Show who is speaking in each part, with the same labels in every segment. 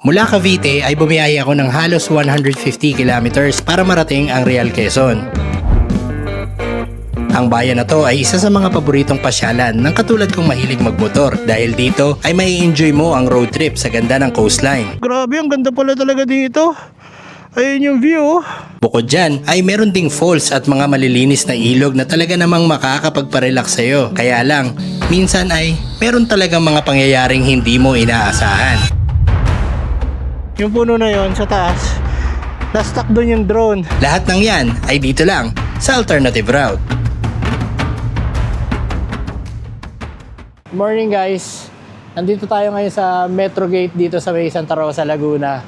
Speaker 1: Mula Cavite ay bumiyaya ako ng halos 150 kilometers para marating ang Real Quezon. Ang bayan na to ay isa sa mga paboritong pasyalan ng katulad kong mahilig magmotor dahil dito ay may enjoy mo ang road trip sa ganda ng coastline.
Speaker 2: Grabe, ang ganda pala talaga dito. Ayun yung view.
Speaker 1: Bukod dyan ay meron ding falls at mga malilinis na ilog na talaga namang makakapagparelax sa'yo. Kaya lang, minsan ay meron talagang mga pangyayaring hindi mo inaasahan.
Speaker 2: Yung puno na yon sa taas, na-stuck doon yung drone.
Speaker 1: Lahat ng yan ay dito lang sa Alternative Route.
Speaker 2: Morning guys, nandito tayo ngayon sa Metro Gate dito sa may Santa Rosa, Laguna.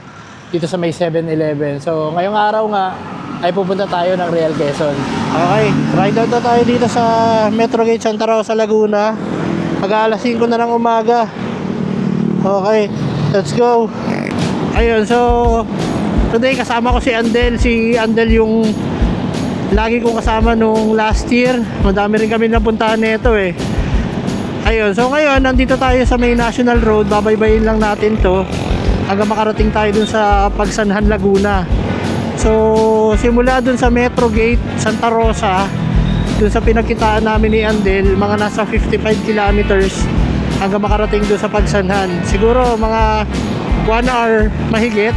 Speaker 2: Dito sa may 7-Eleven. So ngayong araw nga ay pupunta tayo ng Real Quezon. Okay, ride out na tayo dito sa Metro Gate Santa Rosa, Laguna. Mag-aalas 5 na ng umaga. Okay, let's go. Ayun, so today kasama ko si Andel. Si Andel yung lagi kong kasama nung last year. Madami rin kami napuntahan nito eh. Ayun, so ngayon nandito tayo sa may National Road. Babaybayin lang natin to hanggang makarating tayo dun sa Pagsanhan, Laguna. So simula dun sa Metro Gate Santa Rosa, dun sa pinagkitaan namin ni Andel, mga nasa 55 kilometers hanggang makarating dun sa Pagsanhan. Siguro mga 1 hour mahigit,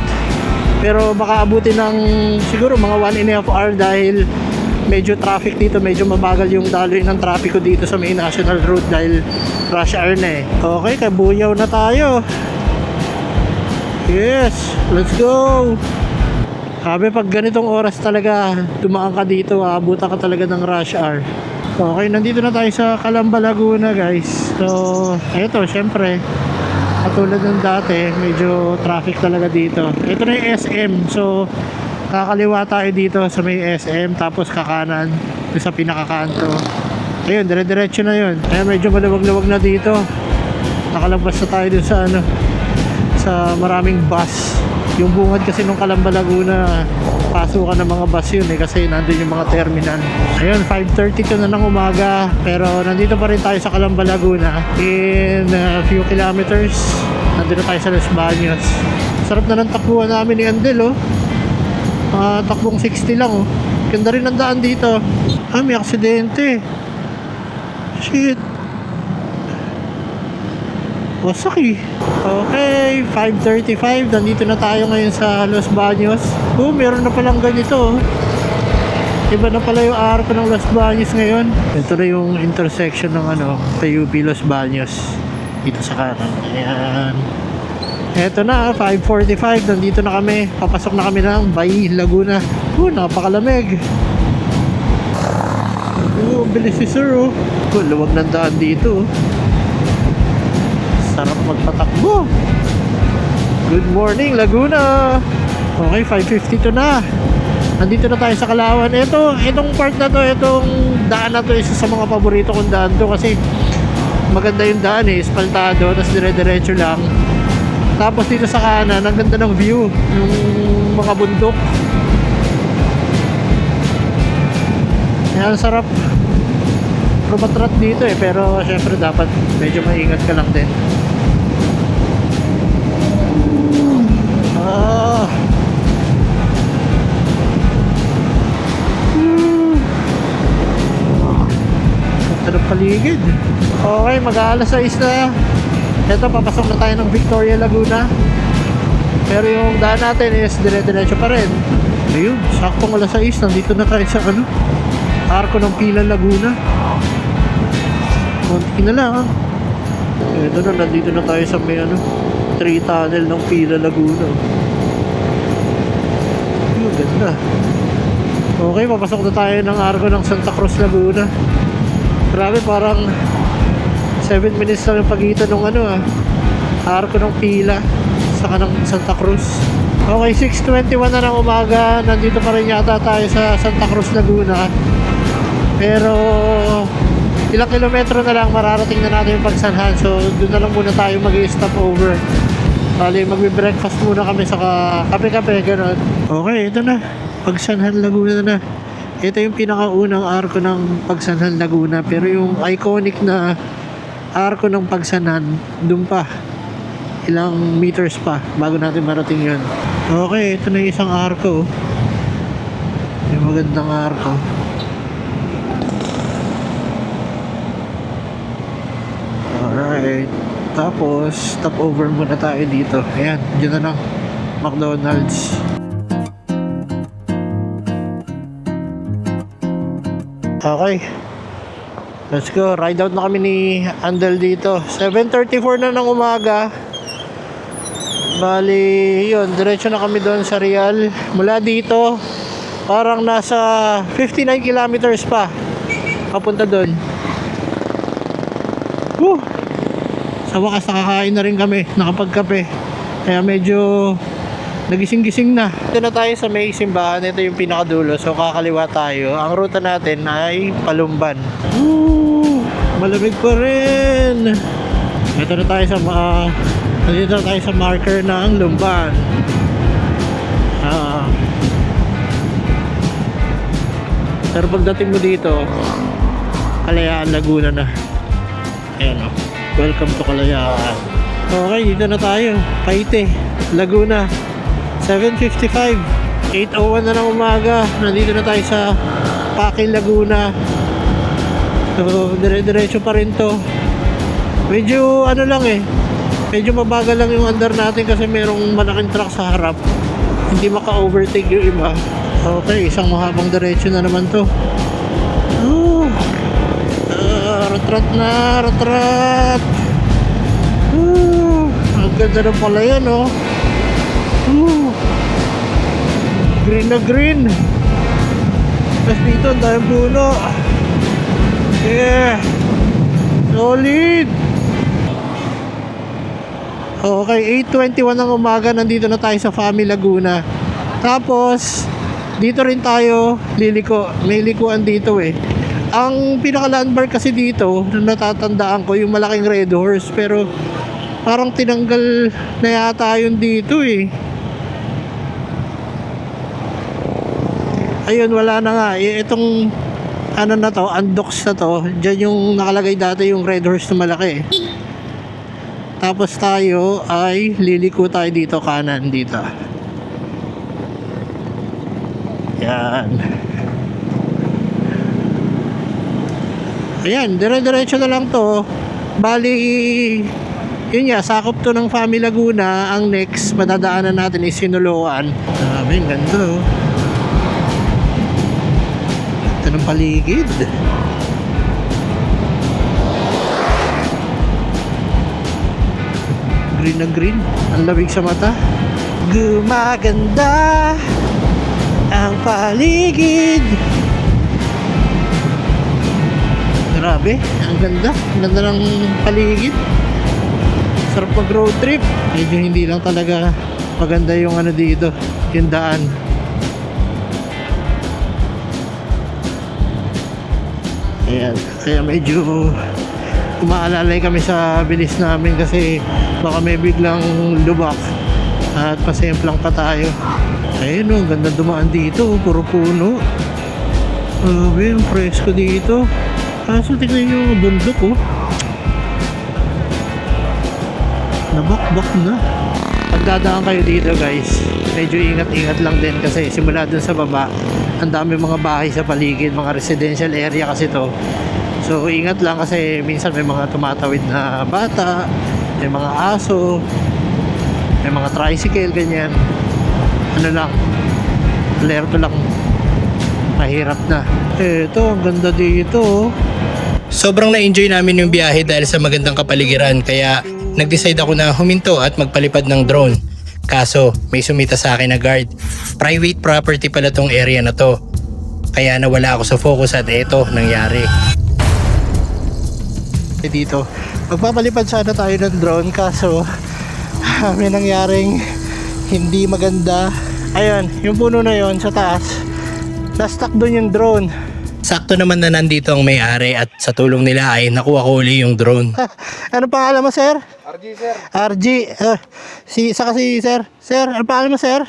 Speaker 2: pero baka abutin ng siguro mga 1.5 hour dahil medyo traffic dito, medyo mabagal yung daloy ng trapiko dito sa may National Road dahil rush hour na eh. Okay, kabuyaw na tayo. Yes, let's go. Sabi pag ganitong oras talaga dumaan ka dito, aabutan ka talaga ng rush hour. Okay, nandito na tayo sa Calamba, Laguna guys. So eto, syempre katulad ng dati, medyo traffic talaga dito. Ito na yung SM. So, kakaliwa tayo dito sa may SM. Tapos kakanan sa pinakakanto. Ayun, dire-diretso na yun. Kaya medyo maluwag-luwag na dito. Nakalabas na tayo dun sa sa maraming bus. Yung bungad kasi nung Calamba, Laguna, pasukan ng mga bus yun eh, kasi nandun yung mga terminal. Ayun, 5:32 na ng umaga, pero nandito pa rin tayo sa Calamba, Laguna. In a few kilometers nandito tayo sa Los Baños. Sarap na ng takbuhan namin ni Andel oh. Takbong 60 lang oh. Ganda rin ang daan dito. May aksidente. Shit, wasak eh. Okay, 5:35. Nandito na tayo ngayon sa Los Baños. Meron na palang ganito. Iba na pala yung arko ng Los Baños ngayon. Ito na yung intersection ng PUP Los Baños. Dito sa kanan. Ayan. Ito na, 5:45. Nandito na kami. Papasok na kami ng Bay, Laguna. Napakalamig. Bilis si sir oh. Luwag ng daan dito oh. Sarap magpatakbo. Good morning, Laguna. Okay, 5:52 na. Nandito na tayo sa Kalawan. Itong part na to, itong daan na to, isa sa mga paborito kong daan to kasi maganda yung daan eh, espaltado, tapos dire-diretso lang. Tapos dito sa kanan, ang ganda ng view, yung mga bundok. Yan, sarap rumatrat dito eh, pero syempre dapat medyo maingat ka lang din. Ganda ng paligid. Okay, mag-aalas 6 na. Ito, papasok na tayo ng Victoria, Laguna. Pero yung daan natin is dire-diretso pa rin. Ayun, saktong alas 6. Nandito na tayo sa arko ng Pila, Laguna. Konti na lang ha. Ito na, nandito na tayo sa may 3 tunnel ng Pila, Laguna. Ayun, ganda. Okay, papasok na tayo ng arko ng Santa Cruz, Laguna. Grabe, parang 7 minutes lang yung pagitan ng arko ng Pila sa kanang Santa Cruz. Okay, 6:21 na ng umaga. Nandito pa rin yata tayo sa Santa Cruz, Laguna. Pero ilang kilometro na lang mararating na natin yung Pagsanhan. So doon na lang muna tayo mag-stop over. Bali, magbe-breakfast muna kami sa kape-kape, gano'n. Okay, ito na, Pagsanhan, Laguna na. Ito yung pinakaunang arko ng Pagsanhan, Laguna. Pero yung iconic na arko ng Pagsanhan, doon pa. ilang meters pa bago natin marating yun. Okay, ito na yung isang arko. Yung magandang arko. Alright. Tapos, stop over muna tayo dito. Ayan, dyan na lang. McDonald's. Okay. Let's go. Ride out na kami ni Andel dito. 7:34 na ng umaga. Bali, yun. Diretso na kami doon sa Real. Mula dito, parang nasa 59 kilometers pa. Papunta doon. Woo! Sa wakas nakakain na rin kami, nakapagkape. Kaya medyo nagising-gising na. Ito na tayo sa may simbahan. Ito yung pinakadulo. So kakaliwa tayo. Ang ruta natin ay Palumban. Woo! Malamig pa rin. Ito na tayo sa nandito na tayo sa marker ng Lumban. Pero pagdating mo dito, Kalayaan, Laguna na. Ayan o. Welcome to Kalayaan. Okay, dito na tayo. Paite, Laguna. 7:55. 8:01 na ng umaga. Nandito na tayo sa Paquil, Laguna. So, dire-diretso pa rin to. Medyo ano lang eh. Medyo mabagal lang yung andar natin kasi merong malaking truck sa harap. Hindi maka-overtake yung iba. Okay, isang mahabang diretso na naman to. Ratrat na, ratrat. Ang ganda na pala yan, oh. Green na green. Tapos dito, ang dahil puno. Yeah. Solid. Okay, 8:21 ng umaga. Nandito na tayo sa Fami, Laguna. Tapos, dito rin tayo liliko. May likuan dito eh. Ang pinaka-landmark kasi dito, na natatandaan ko, yung malaking Red Horse. Pero, parang tinanggal na yata yun dito eh. Ayun, wala na nga. Itong, ano na to, Andox na to. Diyan yung nakalagay dati yung Red Horse na malaki. Tapos tayo ay liliko tayo dito, kanan dito. Yan. Ayan, dire-diretso na lang to. Bali, yun nga, sakop to ng Fami, Laguna. Ang next, madadaanan natin is Sinuloan. Sabi, ang ganda oh. Ito ng paligid. Green na green. Ang lamig sa mata. Gumaganda ang paligid. Grabe, ang ganda. Ang ganda ng paligid. Sarap mag road trip. Medyo hindi lang talaga maganda yung ano dito, yung daan. Ayan, kaya medyo umaalalay kami sa bilis namin kasi baka may biglang lubak at pasemplang pa tayo. Ayun o, ganda dumaan dito, puro puno. Grabe, ang presko dito. Kaso tignan yung bundok oh. Nabakbak na. Pagdadaan kayo dito guys, medyo ingat-ingat lang din kasi simula dun sa baba, ang dami mga bahay sa paligid, mga residential area kasi to. So ingat lang kasi minsan may mga tumatawid na bata, may mga aso, may mga tricycle, ganyan. Ano lang, alerto lang. Mahirap na. Eto, ang ganda dito oh.
Speaker 1: Sobrang na-enjoy namin yung biyahe dahil sa magandang kapaligiran kaya nag-decide ako na huminto at magpalipad ng drone. Kaso may sumita sa akin na guard. Private property pala tong area na to. Kaya nawala ako sa focus at eto nangyari.
Speaker 2: Dito, magpapalipad sana tayo ng drone kaso may nangyaring hindi maganda. Ayun, yung puno na yon sa taas. Na-stuck doon yung drone.
Speaker 1: Sakto naman na nandito ang may-ari at sa tulong nila ay nakuha ko uli yung drone.
Speaker 2: Ano pangalan mo, sir?
Speaker 3: RG, sir.
Speaker 2: RG. Saka si sir. Sir, ano pangalan mo, sir?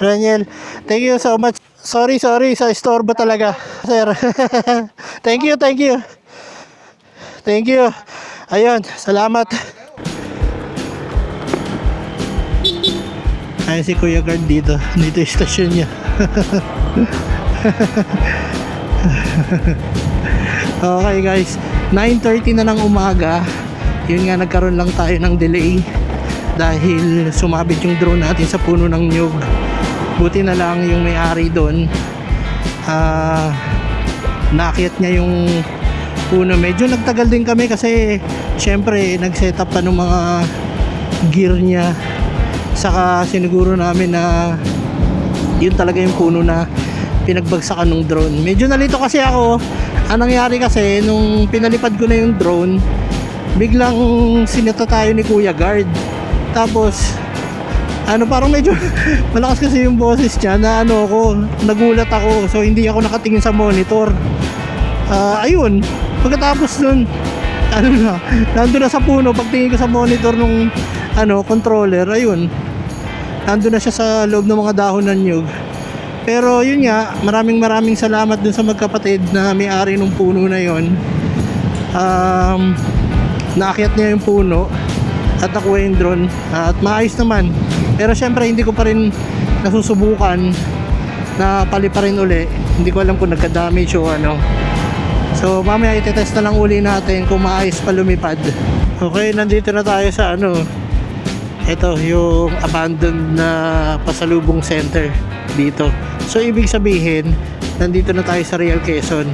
Speaker 2: Raniel. Thank you so much. Sorry sa istorbo talaga, sir. Thank you. Thank you. Ayun, salamat. Ay, si Kuya Guard dito. Dito yung stasyon niya. Okay guys, 9:30 na ng umaga. Yun nga, nagkaroon lang tayo ng delay dahil sumabit yung drone natin sa puno ng nyug. Buti na lang yung may-ari doon, naakyat niya yung puno. Medyo nagtagal din kami kasi syempre nag-setup pa ng mga gear niya. Saka siniguro namin na yun talaga yung puno na pinagbagsakan ng drone. Medyo nalito kasi ako. Ang nangyari kasi nung pinalipad ko na yung drone, biglang sinata tayo ni Kuya Guard. Tapos parang medyo malakas kasi yung boses niya na nagulat ako. So hindi ako nakatingin sa monitor. Ayun, pagkatapos nun, nandun na sa puno. Pagtingin ko sa monitor nung controller, ayun, nandun na siya sa loob ng mga dahon ng nyug. Pero yun nga, maraming salamat dun sa magkapatid na may-ari ng puno na yun. Naakyat niya yung puno at nakuha yung drone at maayos naman. Pero syempre hindi ko pa rin nasusubukan na paliparin uli. Hindi ko alam kung nagka-damage o ano. So mamaya itetest na lang uli natin kung maayos pa lumipad. Okay, nandito na tayo sa ito yung abandoned na pasalubong center dito. So ibig sabihin, nandito na tayo sa Real Quezon.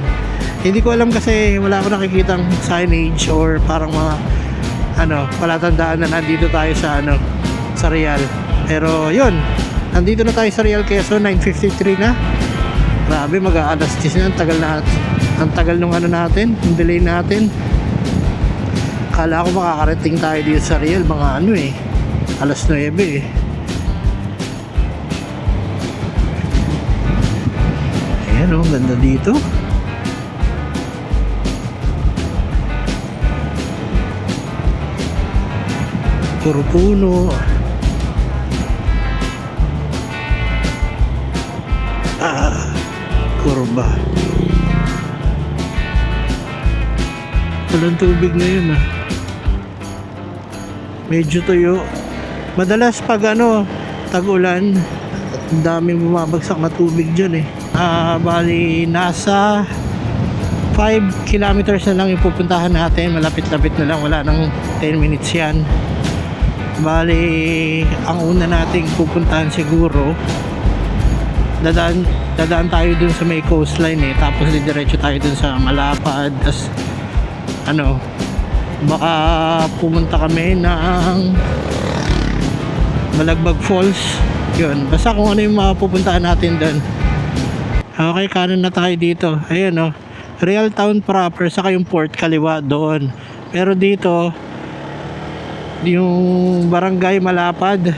Speaker 2: Hindi ko alam kasi wala akong nakikitang signage or parang mga palatandaan na nandito tayo sa sa Real. Pero yun, nandito na tayo sa Real Quezon, 9:53 na. Grabe, mag-aalas 10 na, ang tagal nung natin, yung delay natin. Kala ko makakarating tayo dito sa Real mga alas 9 eh. Ayan ganda dito. Puro puno. Kurba. Walang tubig ngayon medyo tuyo. Madalas pag tag-ulan, ang daming bumabagsak na tubig dyan bali nasa 5 kilometers na lang yung pupuntahan natin. Malapit-lapit na lang, wala nang 10 minutes yan. Bali ang una nating pupuntahan siguro, dadaan tayo dun sa may coastline tapos didiretso tayo dun sa Malapad. Tas baka pumunta kami ng Malagbag Falls. Yun, basta kung ano yung mapupuntahan natin dun. Okay, kanan na tayo dito. Ayan Real Town proper, saka yung port kaliwa doon. Pero dito yung Barangay Malapad,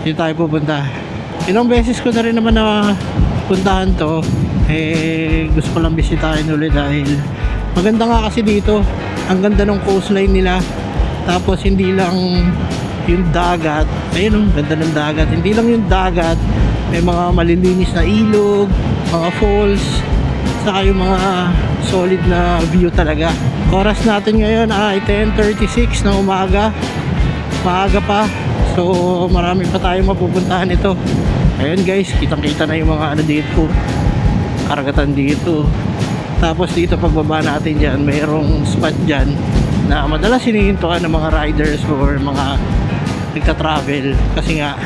Speaker 2: dito tayo pupunta. Ilang beses ko na rin naman na puntahan to. Gusto ko lang bisitahin ulit dahil maganda nga kasi dito. Ang ganda ng coastline nila. Tapos hindi lang yung dagat. Ayun ganda ng dagat. Hindi lang yung dagat. May mga malilinis na ilog, mga falls, saka yung mga solid na view talaga. Oras natin ngayon ay 10:36 ng umaga. Maaga pa. So marami pa tayong mapupuntahan ito. Ayun guys, kitang-kita na yung mga dito. Karagatan dito. Tapos dito pagbaba natin dyan, mayroong spot dyan na madalas hinihintuan ng mga riders or mga nagta-travel kasi nga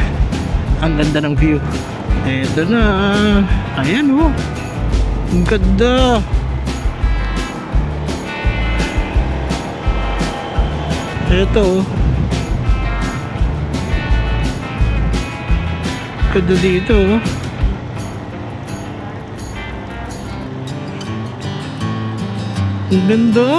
Speaker 2: ang ganda ng view. Eto na. Ayan ang ganda. Eto ganda dito ang ganda.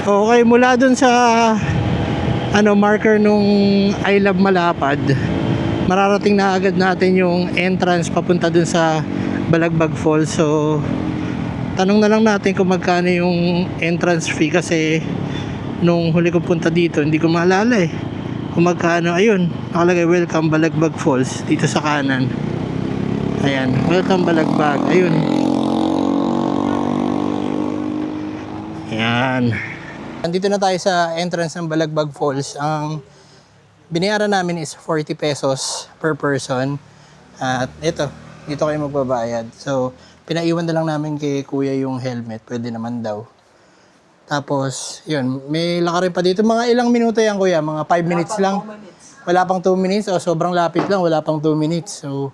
Speaker 2: Okay, mula dun sa marker nung I Love Malapad, mararating na agad natin yung entrance papunta dun sa Balagbag Falls. So Tanong na lang natin kung magkano yung entrance fee kasi nung huli ko punta dito hindi ko maalala eh kung magkano. Ayun, nakalagay welcome Balagbag Falls dito sa kanan. Ayan, welcome Balagbag. Ayun. Ayan. Nandito na tayo sa entrance ng Balagbag Falls. Ang binayaran namin is 40 pesos per person. At ito, dito kayo magbabayad. So, pinaiwan na lang namin kay kuya yung helmet. Pwede naman daw. Tapos, yun, may lakarin pa dito. Mga ilang minuto yan, kuya? Mga 5 minutes lang? Wala pang 2 minutes? O sobrang lapit lang, wala pang 2 minutes. So,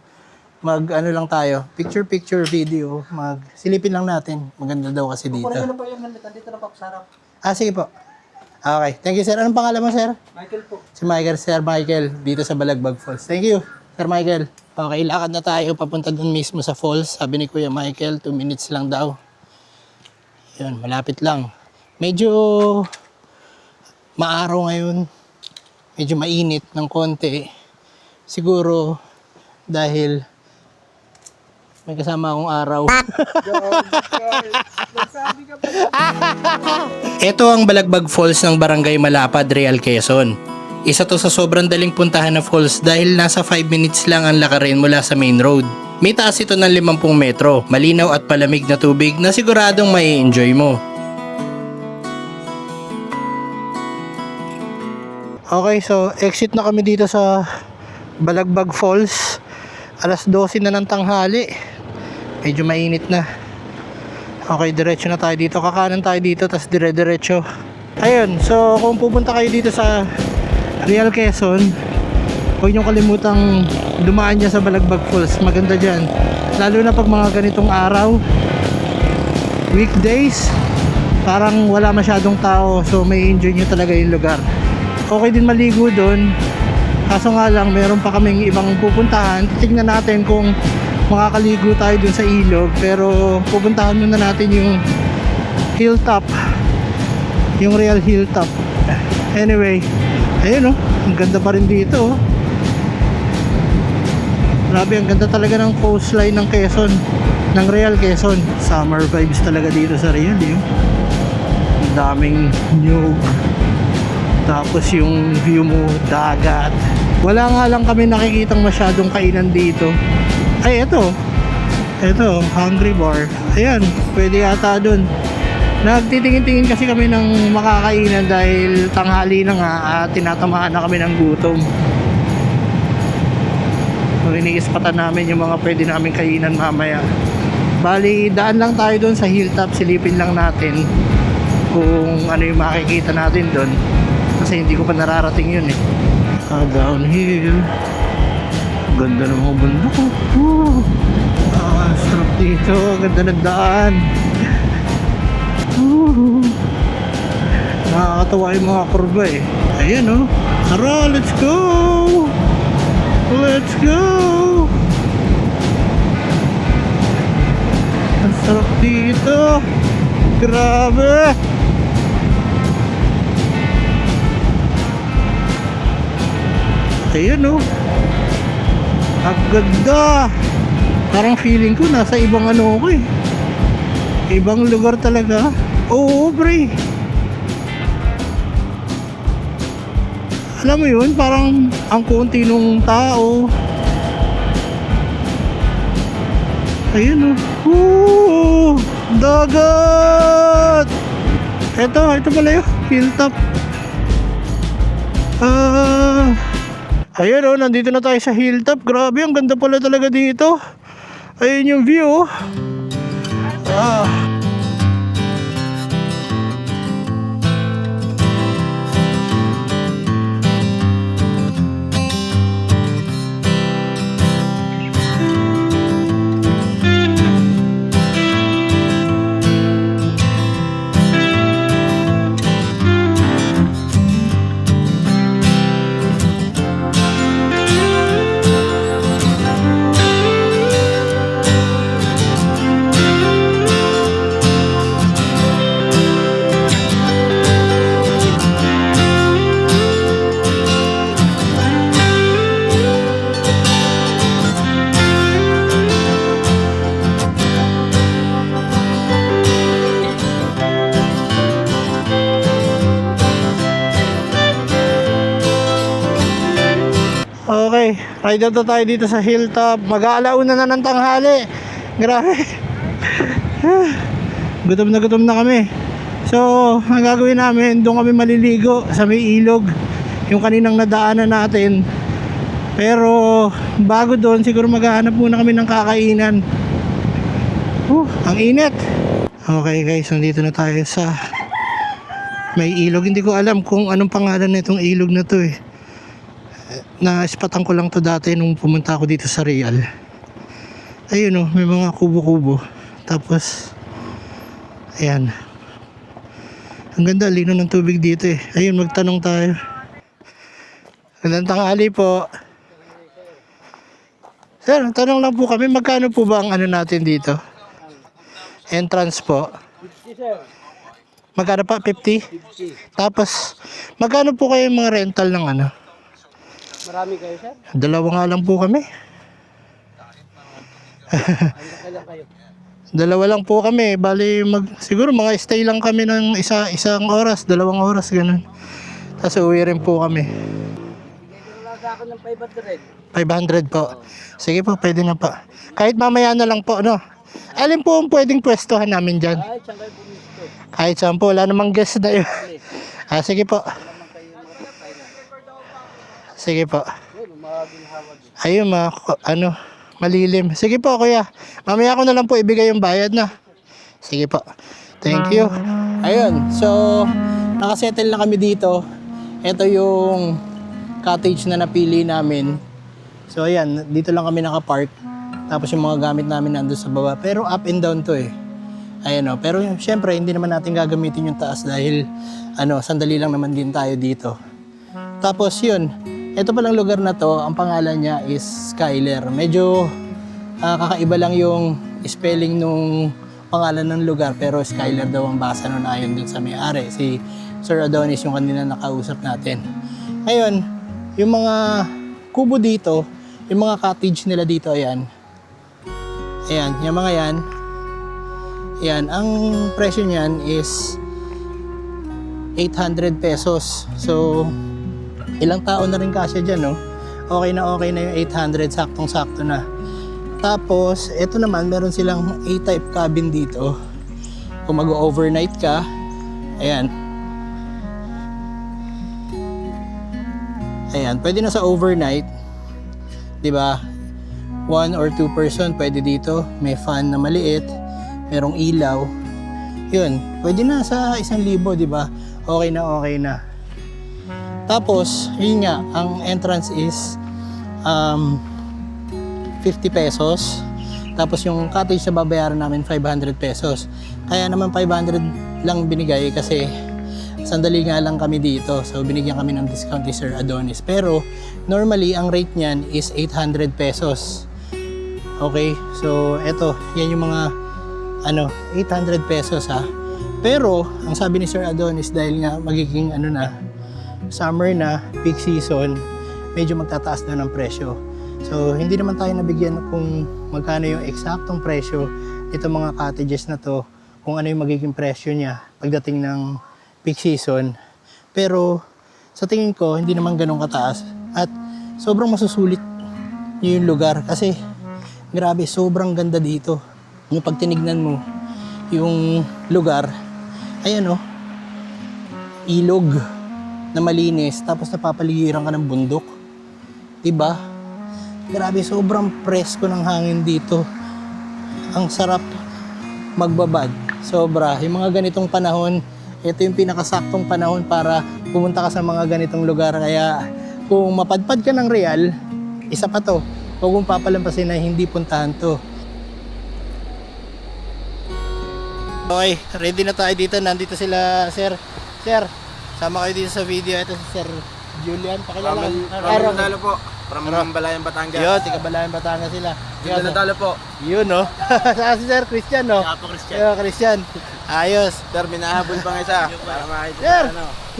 Speaker 2: ano lang tayo, picture video. Silipin lang natin. Maganda daw kasi dito.
Speaker 3: Kunin po yung helmet. Dito na po sa harap.
Speaker 2: Sige po. Okay. Thank you, sir. Anong pangalan mo, sir?
Speaker 3: Michael po.
Speaker 2: Si Michael, Sir Michael, dito sa Balagbag Falls. Thank you, Sir Michael. Okay, lakad na tayo papunta dun mismo sa falls. Sabi ni Kuya Michael, 2 minutes lang daw. Yun, malapit lang. Medyo maaraw ngayon. Medyo mainit ng konti. Siguro dahil may kasama akong araw. Ito ang Balagbag Falls ng Barangay Malapad, Real Quezon. Isa to sa sobrang daling puntahan na falls dahil nasa 5 minutes lang ang lakarin mula sa main road. May taas ito ng 50 metro, malinaw at palamig na tubig na siguradong may enjoy mo. Okay, so exit na kami dito sa Balagbag Falls. Alas 12 na ng tanghali. Medyo mainit na. Okay, diretso na tayo dito. Kakanan tayo dito, tas dire-diretso. Ayun, so kung pupunta kayo dito sa Real Quezon, huwag niyong kalimutang dumaan dyan sa Balagbag Falls. Maganda dyan. Lalo na pag mga ganitong araw, weekdays, parang wala masyadong tao. So may enjoy nyo talaga yung lugar. Okay din maligo doon. Kaso nga lang, meron pa kaming ibang pupuntahan. Tingnan natin kung makakaligo tayo dun sa ilog. Pero pupuntahan muna natin yung hilltop. Yung Real Hilltop. Anyway, ayun ang ganda pa rin dito. Grabe, ang ganda talaga ng coastline ng Quezon. Ng Real Quezon. Summer vibes talaga dito sa Real. Ang daming nyug. Tapos yung view mo, dagat. Wala nga lang kami nakikitang masyadong kainan dito. Ay, ito, Hungry Bar. Ayan, pwede yata dun. Nagtitingin-tingin kasi kami ng makakainan dahil tanghali na nga at tinatamaan na kami ng gutom. So, iniispatan namin yung mga pwede namin kainan mamaya. Bali, daan lang tayo dun sa hilltop. Silipin lang natin kung ano yung makikita natin dun. Kasi hindi ko pa nararating yun eh. Downhill. Ganda ng mga bundok. Sarap dito. Ganda ng daan. Nakakatawa yung mga kurba eh. Ayan Tara, let's go! Let's go! Ang sarap dito. Grabe! Ayan ang ganda. Parang feeling ko nasa ibang ko eh. Ibang lugar talaga. Oo, pre. Alam mo yun, parang ang konti nung tao. Ayan dagat. Ito pala yung hilltop. Ayan nandito na tayo sa hilltop. Grabe, ang ganda pala talaga dito. Ayun yung view. Ride out na tayo dito sa hilltop. Mag-aalauna na ng tanghali. Grabe. Gutom na kami. So, ang gagawin namin, doon kami maliligo sa may ilog. Yung kaninang nadaanan natin. Pero, bago doon, siguro maghahanap muna kami ng kakainan. Ang init. Okay guys, nandito na tayo sa may ilog. Hindi ko alam kung anong pangalan na itong ilog na to eh. Na-spatan ko lang to dati nung pumunta ako dito sa Real. Ayun oh, may mga kubo-kubo. Tapos ayan. Ang ganda, lino ng tubig dito eh. Ayun, magtanong tayo. Magandang tanghali po. Sir, tanong lang po kami, magkano po ba ang ano natin dito? Entrance po.
Speaker 3: 50 sir.
Speaker 2: Magkano pa? 50?
Speaker 3: 50.
Speaker 2: Tapos, magkano po kayo mga rental ng ano?
Speaker 3: Marami kayo sir?
Speaker 2: Dalawa nga lang po kami.
Speaker 3: Kailan kayo?
Speaker 2: Dalawa lang po kami. Bali, siguro mga stay lang kami ng isang oras, 2 oras, ganun. Tapos uwi rin po kami.
Speaker 3: Wala ako ng 500.
Speaker 2: 500 po. Sige po, pwede na po. Kahit mamaya na lang po, no? Alin po ang pwedeng pwestuhan namin dyan?
Speaker 3: Ay, saan kayo pumisto?
Speaker 2: Kahit saan po, wala namang guest na yun. Sige po. Sige po. Ayun, malilim. Sige po, kuya. Mamaya ko na lang po ibigay yung bayad na. Sige po. Thank you. Ayun, so nakasettle na kami dito. Ito yung cottage na napili namin. So ayan, dito lang kami nakapark. Tapos yung mga gamit namin nandun sa baba. Pero up and down to eh. Ayan o. Pero syempre, hindi naman natin gagamitin yung taas dahil sandali lang naman din tayo dito. Tapos yun, ito palang lugar na to, ang pangalan niya is Skyler. Medyo kakaiba lang yung spelling nung pangalan ng lugar, pero Skyler daw ang basa nun ayon dun sa may-ari. Si Sir Adonis yung kanina nakausap natin. Ngayon, yung mga kubo dito, yung mga cottage nila dito, ayan. Ayan, yung mga yan. Ayan, ang presyo niyan is 800 pesos. So, ilang tao na rin kasya dyan, no? Okay na yung 800, saktong-sakto na. Tapos, eto naman, meron silang A-type cabin dito. Kung mag-overnight ka, ayan. Ayan, pwede na sa overnight. 'Di ba? 1 or 2 person pwede dito. May fan na maliit, merong ilaw. 'Yun, pwede na sa 1,000, 'di ba? Okay na. Tapos, yun nga, ang entrance is 50 pesos. Tapos yung cottage na babayaran namin 500 pesos. Kaya naman 500 lang binigay kasi sandali nga lang kami dito. So binigyan kami ng discount ni Sir Adonis. Pero normally ang rate niyan is 800 pesos. Okay? So eto, yan yung mga 800 pesos ha. Pero ang sabi ni Sir Adonis dahil nga magiging summer na, peak season, medyo magtataas na ng presyo. So hindi naman tayo nabigyan kung magkano yung eksaktong presyo itong mga cottages na to, kung ano yung magiging presyo niya pagdating ng peak season. Pero sa tingin ko hindi naman ganun kataas at sobrang masusulit yung lugar kasi grabe, sobrang ganda dito. Yung pag tinignan mo yung lugar, ayan ilog na malinis tapos napapaligiran ka ng bundok, diba? Grabe, sobrang presko ng hangin dito. Ang sarap magbabad, sobra. Yung mga ganitong panahon, ito yung pinakasaktong panahon para pumunta ka sa mga ganitong lugar. Kaya kung mapadpad ka ng Real, isa pa to, huwag mong papalampasin na hindi puntahan to. Okay, ready na tayo dito. Nandito sila, sir. Sir, sama kayo dito sa video. Ito si Sir Julian. Pakilala.
Speaker 4: Ramon Nadalo po. From Balayan, Batangas.
Speaker 2: Yun, tiga Balayan, Batangas sila.
Speaker 4: Julian Nadalo po.
Speaker 2: Yun, no? Saka si Sir Christian, no?
Speaker 4: Ako, Christian.
Speaker 2: Yo, Christian. Ayos.
Speaker 4: Sir, binahabol pa ng isa. Para makita
Speaker 2: Sir!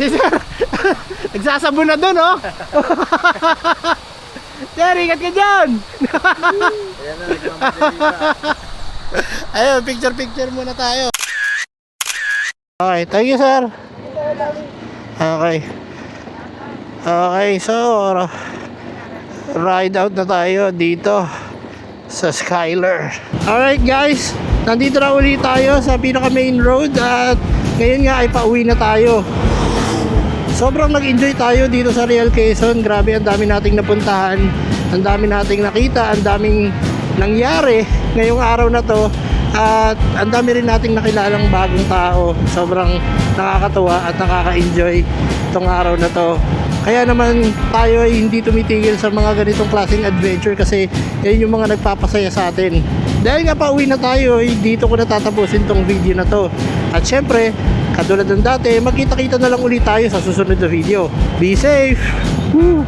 Speaker 2: Si Sir! Nagsasabon na doon, oh! Sir, ingat ka dyan!
Speaker 4: Ayan na, nagmamadali pa.
Speaker 2: Ayun, picture muna tayo. Okay, thank you, sir. Okay. Okay, so ride out na tayo dito sa Skyler. Alright guys, nandito na ulit tayo sa pinaka main road at ngayon nga ay pauwi na tayo. Sobrang nag-enjoy tayo dito sa Real Quezon. Grabe, ang dami nating napuntahan, ang dami nating nakita, ang daming nangyari ngayong araw na to. At ang dami rin nating nakilalang bagong tao. Sobrang nakakatuwa at nakaka-enjoy itong araw na to. Kaya naman tayo ay hindi tumitigil sa mga ganitong klaseng adventure kasi yan yung mga nagpapasaya sa atin. Dahil nga pauwi na tayo, dito ko natatapusin tong video na to. At syempre, katulad ng dati, magkita-kita na lang ulit tayo sa susunod na video. Be safe! Woo!